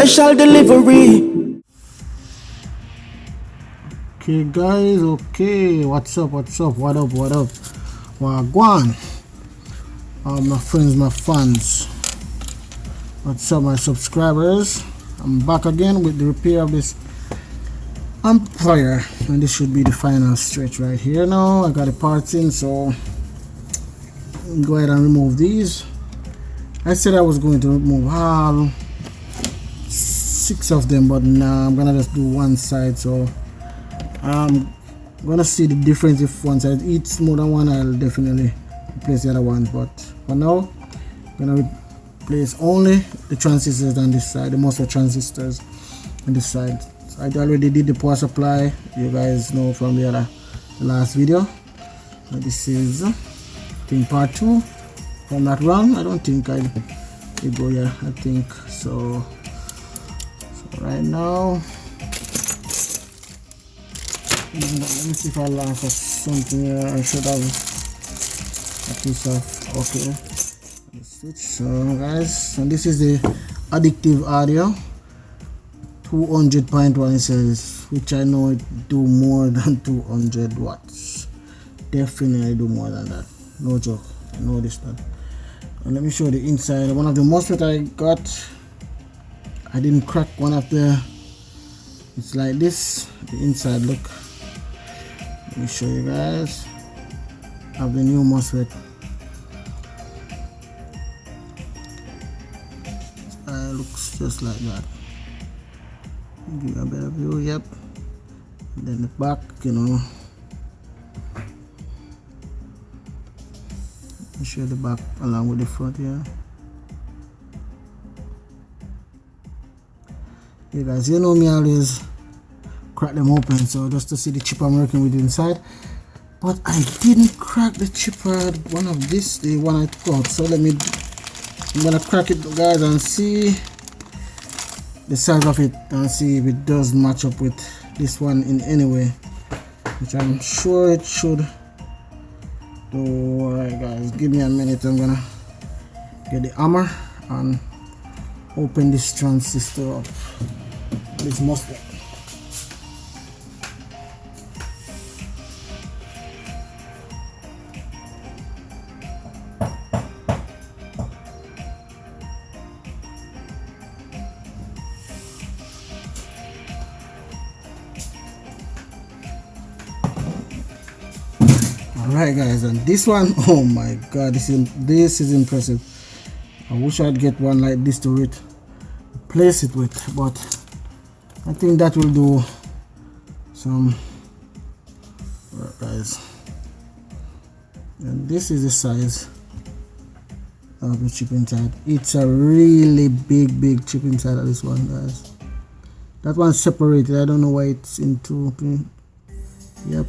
special delivery. Okay guys, okay, what's up, what up, wagwan, my friends, my fans, what's up my subscribers. I'm back again with the repair of this amplifier, and this should be the final stretch right here. Now I got the parts in, so go ahead and remove these. I said I was going to remove all 6 of them, but now I'm gonna just do one side, so I'm gonna see the difference. If one side eats more than one, I'll definitely replace the other ones, but for now I'm gonna replace only the transistors on this side, the MOSFET transistors on this side. So I already did the power supply, you guys know from the last video. So this is I think part 2, if I'm not wrong. I don't think I did go, yeah, I think so. So right now, let me see if I lost something here. I should have a piece of, okay, switch. So guys, and this is the Addictive audio 200.1, it says, which I know it do more than 200 watts. Definitely do more than that, no joke. I know this one. And let me show the inside. One of the MOSFET I got, I didn't crack one of the, it's like this, the inside, look. Let me show you guys of the new MOSFET. Looks just like that. Give you a better view, yep. And then the back, you know. Let me show the back along with the front here. Hey guys, you know me, I always crack them open, so just to see the chip I'm working with inside. But I didn't crack the chipper, one of this, the one I took out. So I'm gonna crack it, guys, and see the size of it, and see if it does match up with this one in any way, which I'm sure it should do. Alright guys, give me a minute. I'm gonna get the hammer and open this transistor up, this MOSFET. Alright guys, and this one, oh my god, this is impressive. I wish I'd get one like this to replace it with, but I think that will do some work, guys. And this is the size of the chip inside. It's a really big chip inside of this one, guys. That one's separated. I don't know why it's in two. Yep,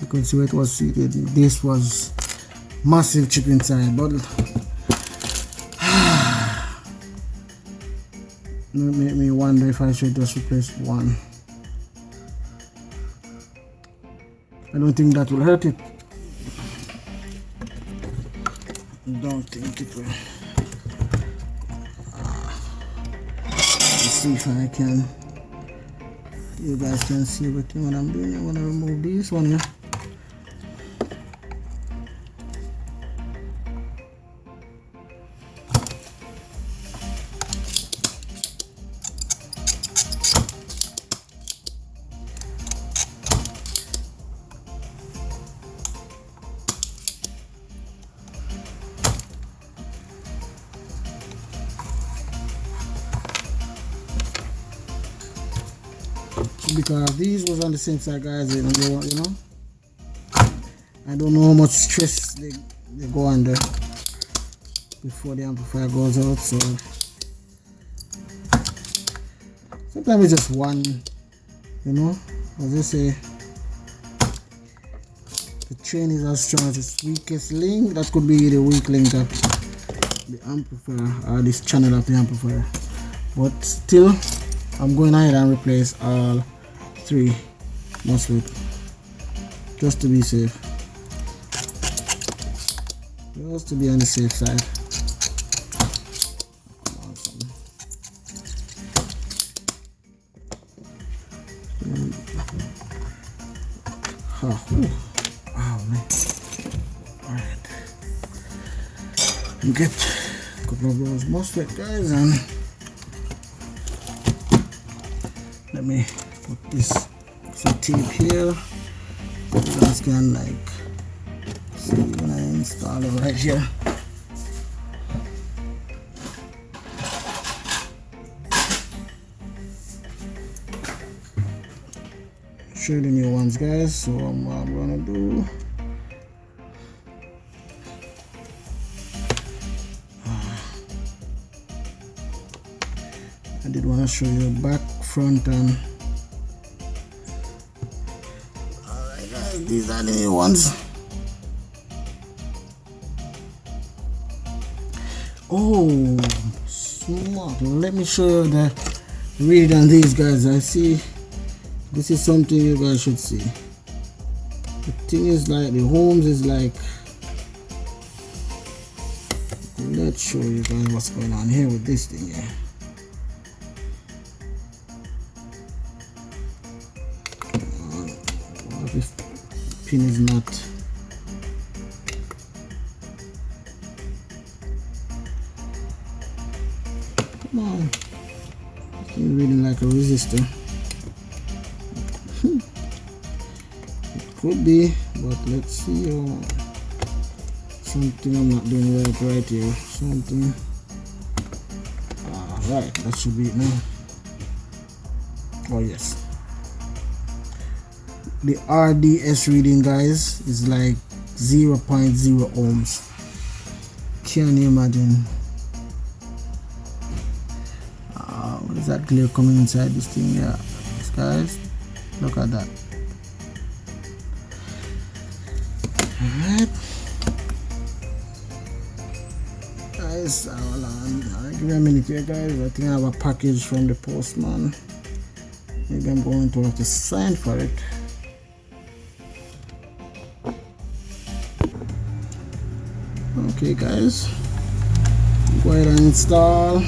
you can see where it was seated. This was massive chip inside, but make me wonder if I should just replace one. I don't think that will hurt it. Don't think it will. Let's see if I can. You guys can see everything what I'm doing. I'm gonna remove this one here. Because these was on the same side, guys, you know, I don't know how much stress they go under before the amplifier goes out. So sometimes it's just one, you know, as they say, the chain is as strong as its weakest link. That could be the weak link of the amplifier, or this channel of the amplifier. But still, I'm going ahead and replace all 3 MOSFET just to be safe, just to be on the safe side. get a couple of those MOSFET guys, and let me put this some tape here so you guys can like see when I install it right here. Show the new ones guys. So what I'm gonna do, I did want to show you back, front, and alright guys, these are the new ones. Oh, smart. Let me show you the read on these guys. I see this is something you guys should see. The thing is like the homes is like, let's show you guys what's going on here with this thing here. What if pin is not? Come on, it's reading like a resistor. It could be, but let's see. Something I'm not doing right here. Something. Right, that should be it now. Oh yes. The RDS reading guys is like 0.0 ohms. Can you imagine? What is that glare coming inside this thing? Yeah, this guys, look at that. Alright guys, I'll give you a minute here guys. I think I have a package from the postman. Maybe I'm going to have to sign for it. Okay guys, go ahead and install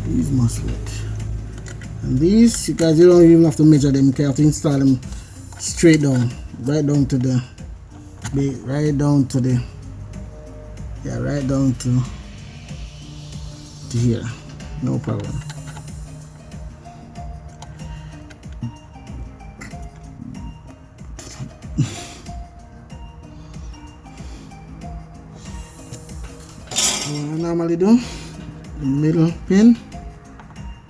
these MOSFET. And these, you guys, you don't even have to measure them. You have to install them straight down, right down to the, right down to here. No problem. What I normally do, the middle pin,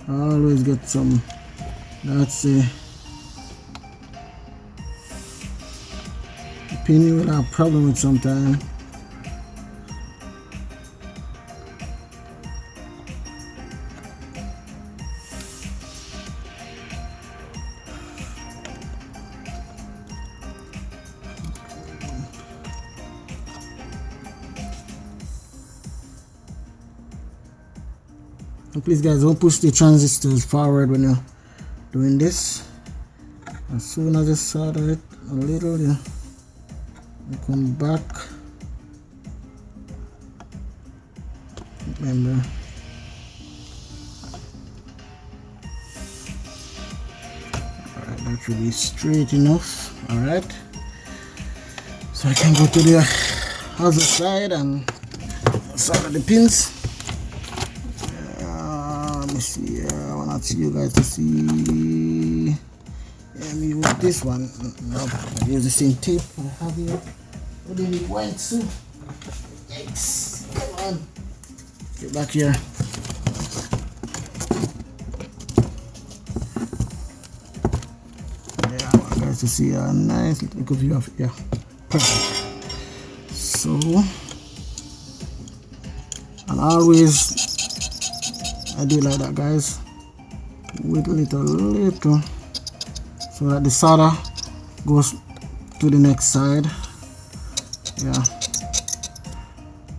I always get some, that's a pin you will have problem with sometimes. And please guys, don't push the transistors forward when you're doing this. As soon as you solder it a little, you come back. Remember, alright, that should be straight enough. Alright, so I can go to the other side and solder the pins. Let me see. I want you guys to see. Let me use this one. No, I use the same tape I have here. What do you need? White soup. Yikes. Come on. Get back here. Yeah, I want you guys to see a nice little view of it. Yeah. Perfect. So, and always I do like that guys, with little so that the solder goes to the next side.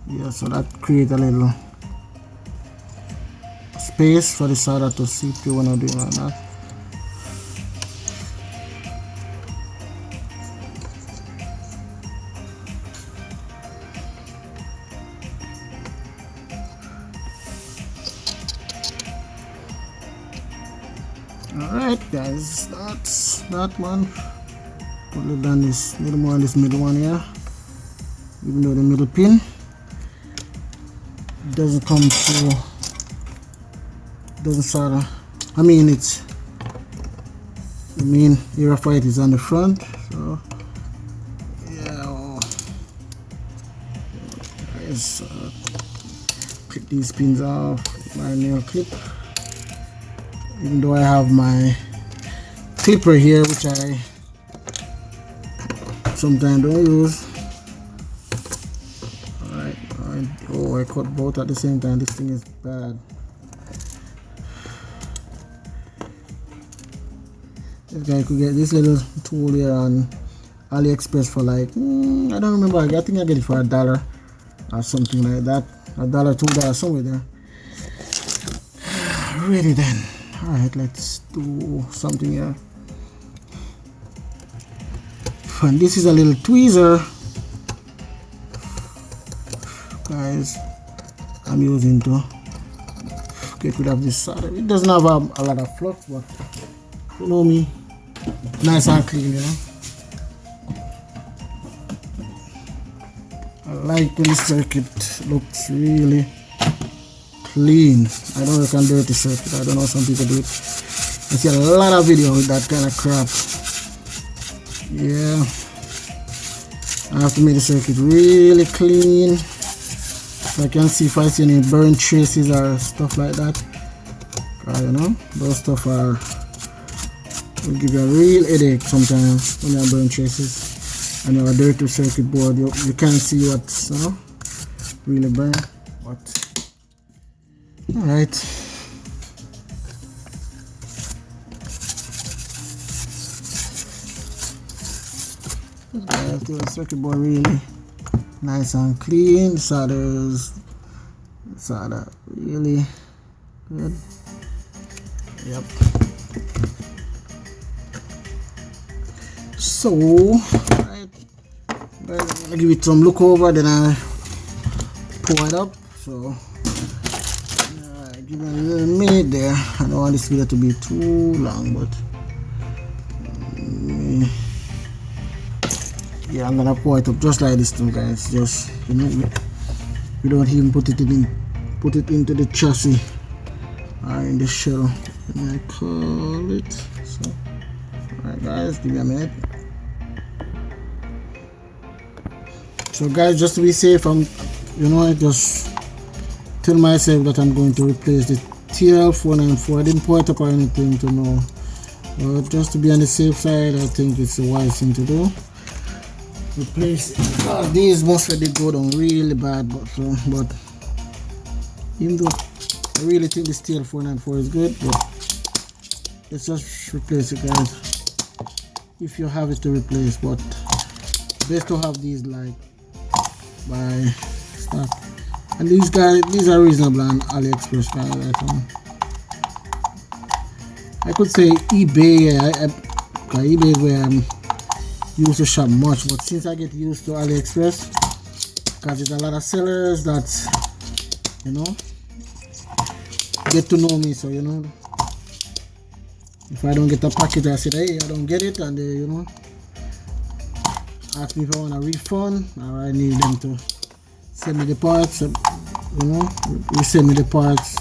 Yeah, so that creates a little space for the solder to seep through when I do it like that. Alright guys, that's that one. Put it on this little more on this middle one here, even though the middle pin. doesn't come to, doesn't sort of, I mean it's, the main air fight is on the front, so yeah. Let's clip these pins off with my nail clip, even though I have my clipper here which I sometimes don't use. Alright, oh, I cut both at the same time. This thing is bad. This guy could get this little tool here on AliExpress for like, I don't remember, I think I get it for $1 or something like that. $1, $2, somewhere there. Ready then. Alright, let's do something here. And this is a little tweezer, guys, I'm using to get rid of this solder. It doesn't have a lot of flux, but you know me, nice and clean, you know. I like when the circuit looks really clean. I don't like a dirty circuit. I don't know, some people do it. I see a lot of video with that kind of crap. Yeah, I have to make the circuit really clean so I can see if I see any burnt traces or stuff like that. You know, those stuff will give you a real headache sometimes when you have burnt traces and you have a dirty circuit board. You can't see what's really burnt. But alright. The circuit board really nice and clean. The solder really good. Yep. So right, I'll give it some look over, then I pour it up. So give it a little minute there. I don't want this video to be too long, but yeah, I'm gonna pour it up just like this too, guys. Just, you know, we don't even put it into the chassis or in the shell, and I call it. So alright guys, give me a minute. So guys, just to be safe, I just tell myself that I'm going to replace the TL494. I didn't pour it up or anything to know, but just to be on the safe side, I think it's a wise thing to do. Replace these mostly they go down really bad, but even though I really think this TL494 is good, but let's just replace it, guys, if you have it to replace. But best to have these like by stock, and these are reasonable on AliExpress, guys. I could say eBay. eBay is where I'm used to shop much, but since I get used to AliExpress, because there's a lot of sellers that, you know, get to know me. So, you know, if I don't get a package, I say, hey, I don't get it, and they, you know, ask me if I want a refund or I need them to send me the parts. You know, we send me the parts.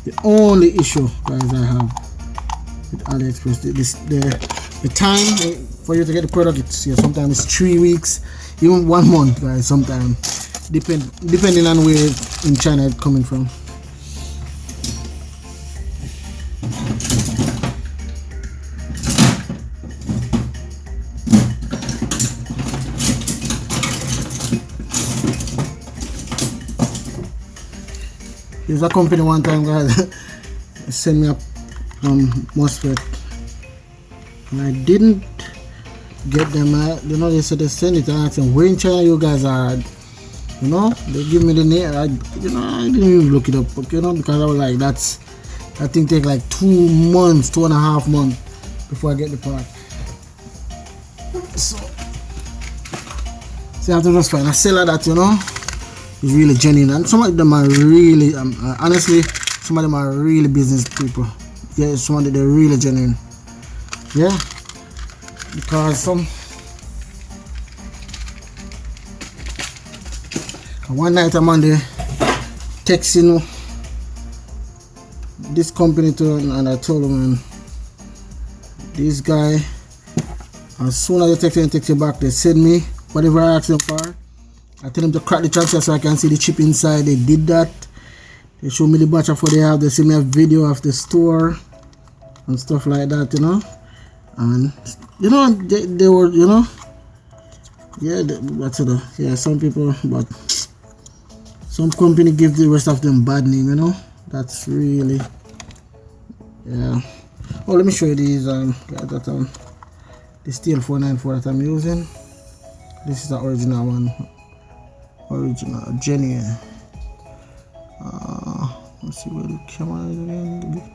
The only issue, guys, I have with AliExpress, the time for you to get the product, it's sometimes it's 3 weeks, even 1 month, guys. Sometimes depending on where in China it's coming from. There's a company one time, guys, sent me a MOSFET, and I didn't get them. You know, they said they send it, and I said, where in China you guys are? You know, they give me the name. I didn't even look it up, but, you know, because I was like, that thing take like 2 months, 2.5 months before I get the part. So I have to just find a seller that, you know, is really genuine, and some of them are really, honestly, some of them are really business people. Yeah, some of them, they're really genuine. Yeah, because One night I'm on the texting this company to, and I told them, man, this guy, as soon as they text you back, they send me whatever I ask them for. I tell them to crack the transfer so I can see the chip inside. They did that. They show me the batch of what they have. They send me a video of the store and stuff like that, you know. And you know, they were, you know, yeah, that's it. Yeah, some people, but some company give the rest of them bad name, you know. That's really, yeah. Oh, let me show you these the steel 494 that I'm using. This is the original one, genuine. Let's see where the camera is again.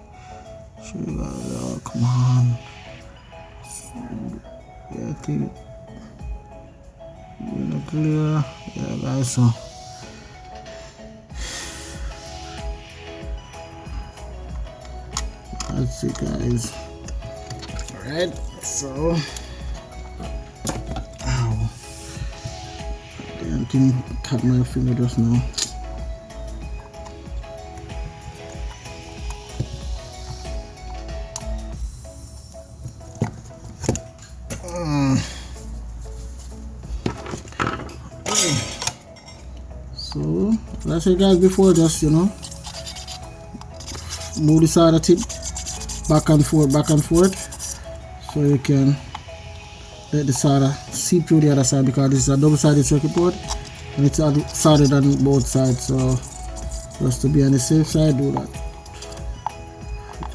Show you guys. Oh, come on. Yeah, I think really clear. Yeah, guys. So that's it, guys. Alright, so ow, damn thing cut my finger just now. So that's it, guys. Before, just, you know, move the solder tip back and forth, so you can let the solder seep through the other side, because this is a double-sided circuit board and it's soldered on both sides. So just to be on the safe side, do that.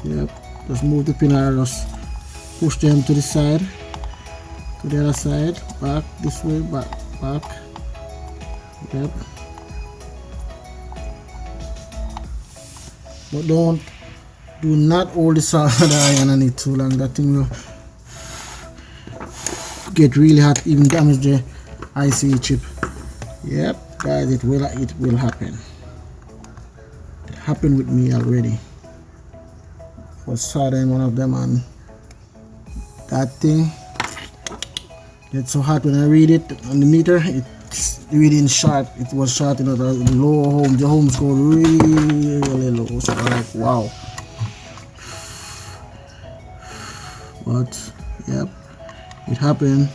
Yep, just move the pin and just push them to the side, to the other side, back this way, back. Yep. But do not hold the solder iron on it too long. That thing will get really hot, even damage the IC chip. Yep, guys, it will happen. It happened with me already. I was soldering one of them, and that thing gets so hot when I read it on the meter. It's reading short. It was short, you know, the low home. The homes go really low. So I'm like, wow. But yep, it happened.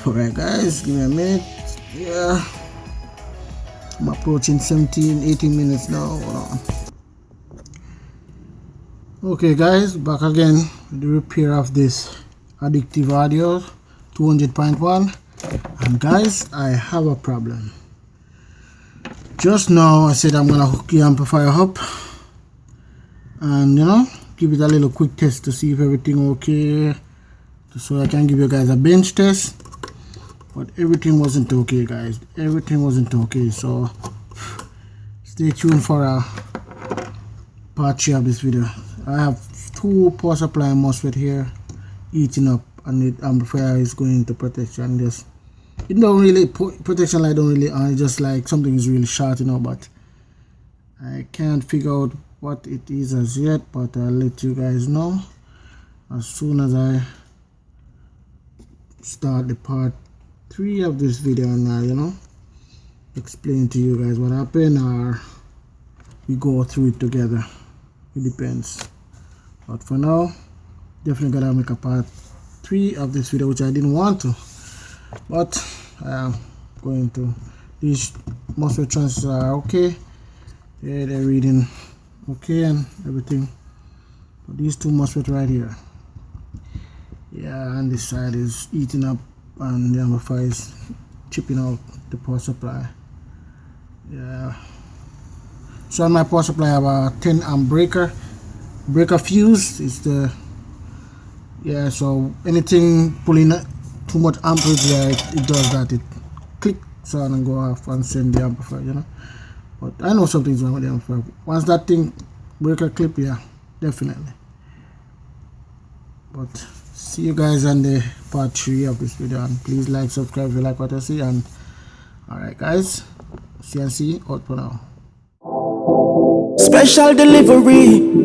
Alright, guys, give me a minute. Yeah, I'm approaching 18 minutes now. Hold on. Okay, guys, back again with the repair of this Addictive audio 200.1. and guys, I have a problem. Just now I said I'm gonna hook the amplifier up and, you know, give it a little quick test to see if everything okay, so I can give you guys a bench test. But everything wasn't okay, guys. Everything wasn't okay. So stay tuned for a part 3 of this video. I have 2 power supply MOSFET here eating up, and the amplifier is going into protection. Just, it don't really, protection light don't really on. It's just like something is really short, you know, but I can't figure out what it is as yet, but I'll let you guys know as soon as I start the part 3 of this video, and you know, explain to you guys what happened, or we go through it together. It depends. But for now, definitely gotta make a part 3 of this video, which I didn't want to, but I am going to. These MOSFET transistors are okay. Yeah, they're reading okay and everything. But these 2 MOSFET right here, yeah, and this side is eating up, and the amplifier is chipping out the power supply. Yeah. So on my power supply I have a 10 amp breaker fuse. It's the, yeah, so anything pulling too much amperage, yeah, it does that. It clicks on and go off and send the amplifier, you know. But I know something's wrong with the amplifier. Once that thing breaker clip, yeah, definitely. But see you guys on the part 3 of this video, and please like, subscribe if you like what I see. And alright, guys, CNC out for now. Special delivery.